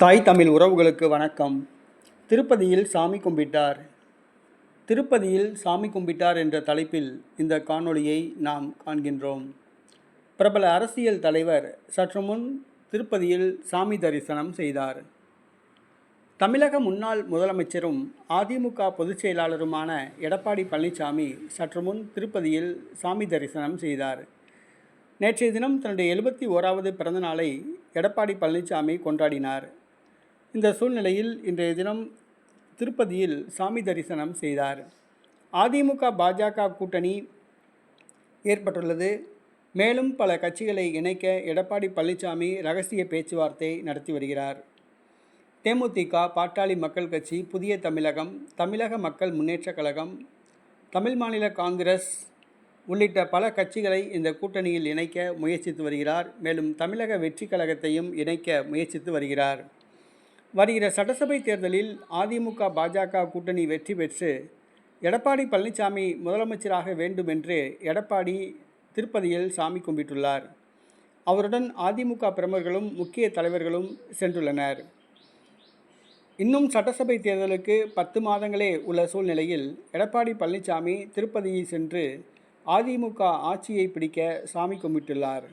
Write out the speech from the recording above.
தாய் தமிழ் உறவுகளுக்கு வணக்கம். திருப்பதியில் சாமி கும்பிட்டார். திருப்பதியில் சாமி கும்பிட்டார் என்ற தலைப்பில் இந்த காணொளியை நாம் காண்கின்றோம். பிரபல அரசியல் தலைவர் சற்று முன் திருப்பதியில் சாமி தரிசனம் செய்தார். தமிழக முன்னாள் முதலமைச்சரும் அதிமுக பொதுச் செயலாளருமான எடப்பாடி பழனிசாமி சற்று முன் திருப்பதியில் சாமி தரிசனம் செய்தார். நேற்றைய தினம் தன்னுடைய 71வது பிறந்த நாளை எடப்பாடி பழனிசாமி கொண்டாடினார். இந்த சூழ்நிலையில் இன்றைய தினம் திருப்பதியில் சாமி தரிசனம் செய்தார். அதிமுக பாஜக கூட்டணி ஏற்பட்டுள்ளது. மேலும் பல கட்சிகளை இணைக்க எடப்பாடி பழனிசாமி ரகசிய பேச்சுவார்த்தை நடத்தி வருகிறார். தேமுதிக, பாட்டாளி மக்கள் கட்சி, புதிய தமிழகம், தமிழக மக்கள் முன்னேற்றக் கழகம், தமிழ் மாநில காங்கிரஸ் உள்ளிட்ட பல கட்சிகளை இந்த கூட்டணியில் இணைக்க முயற்சித்து வருகிறார். மேலும் தமிழக வெற்றி கழகத்தையும் இணைக்க முயற்சித்து வருகிறார். வருகிற சட்டசபை தேர்தலில் அதிமுக பாஜக கூட்டணி வெற்றி பெற்று எடப்பாடி பழனிசாமி முதலமைச்சராக வேண்டும் என்று எடப்பாடி திருப்பதியில் சாமி கும்பிட்டுள்ளார். அவருடன் அதிமுக பிரமுகர்களும் முக்கிய தலைவர்களும் சென்றுள்ளனர். இன்னும் சட்டசபை தேர்தலுக்கு 10 மாதங்களே உள்ள சூழ்நிலையில் எடப்பாடி பழனிசாமி திருப்பதியில் சென்று அதிமுக ஆட்சியை பிடிக்க சாமி கும்பிட்டுள்ளார்.